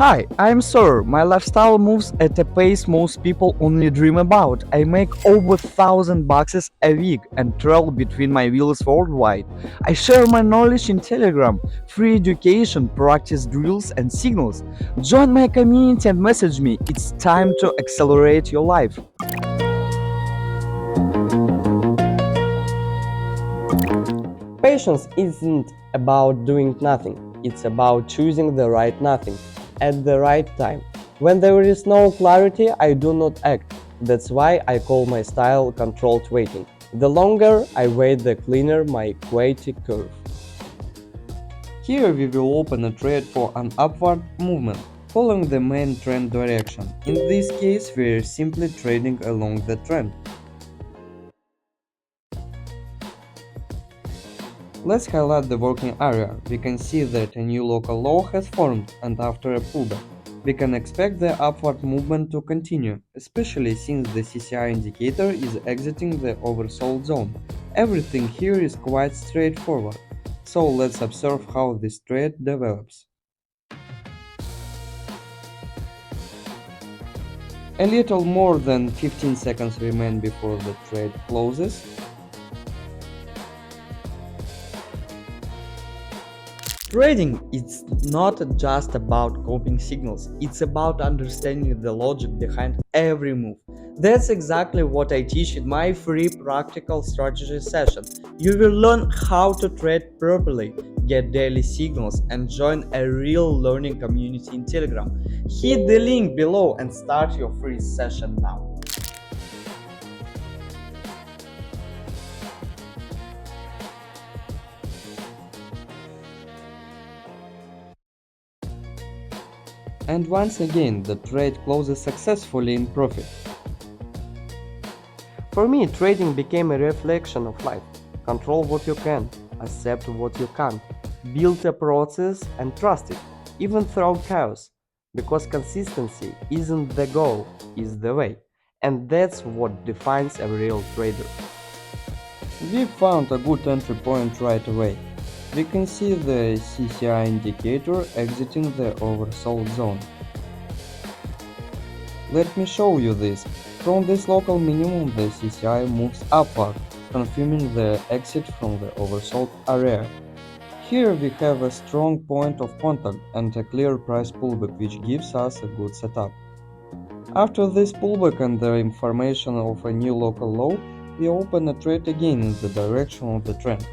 Hi, I'm Sawyer. My lifestyle moves at a pace most people only dream about. I make over 1,000 bucks a week and travel between my wheels worldwide. I share my knowledge in Telegram, free education, practice drills and signals. Join my community and message me. It's time to accelerate your life. Patience isn't about doing nothing, it's about choosing the right nothing at the right time. When there is no clarity, I do not act. That's why I call my style controlled waiting. The longer I wait, the cleaner my equity curve. Here we will open a trade for an upward movement, following the main trend direction. In this case, we are simply trading along the trend. Let's highlight the working area. We can see that a new local low has formed, and after a pullback, we can expect the upward movement to continue, especially since the CCI indicator is exiting the oversold zone. Everything here is quite straightforward. So let's observe how this trade develops. A little more than 15 seconds remain before the trade closes. Trading is not just about copying signals, it's about understanding the logic behind every move. That's exactly what I teach in my free practical strategy session. You will learn how to trade properly, get daily signals, and join a real learning community in Telegram. Hit the link below and start your free session now. And once again, the trade closes successfully in profit. For me, trading became a reflection of life. Control what you can, accept what you can't, build a process and trust it, even through chaos. Because consistency isn't the goal, it's the way. And that's what defines a real trader. We found a good entry point right away. We can see the CCI indicator exiting the oversold zone. Let me show you this. From this local minimum, the CCI moves upward, confirming the exit from the oversold area. Here we have a strong point of contact and a clear price pullback, which gives us a good setup. After this pullback and the information of a new local low, we open a trade again in the direction of the trend.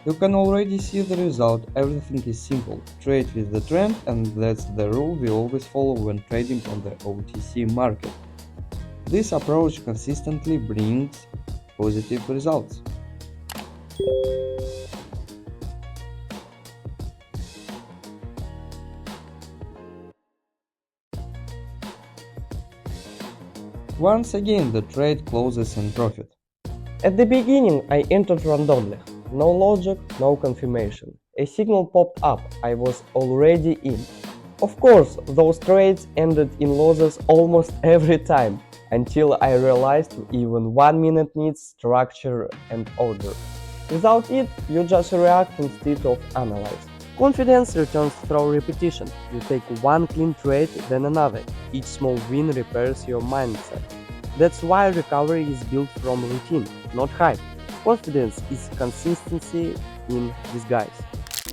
You can already see the result. Everything is simple. Trade with the trend, and that's the rule we always follow when trading on the OTC market. This approach consistently brings positive results. Once again, the trade closes in profit. At the beginning, I entered randomly. No logic, no confirmation. A signal popped up, I was already in. Of course, those trades ended in losses almost every time, until I realized even 1 minute needs structure and order. Without it, you just react instead of analyze. Confidence returns through repetition. You take one clean trade, then another. Each small win repairs your mindset. That's why recovery is built from routine, not hype. Confidence is consistency in disguise.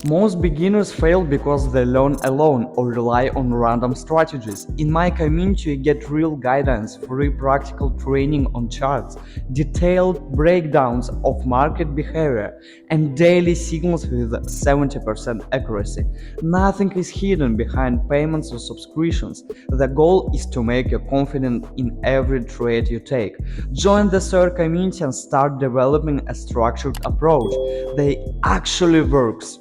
Most beginners fail because they learn alone or rely on random strategies. In my community, you get real guidance, free practical training on charts, detailed breakdowns of market behavior, and daily signals with 70% accuracy. Nothing is hidden behind payments or subscriptions. The goal is to make you confident in every trade you take. Join the Sawyer community and start developing a structured approach. They actually works.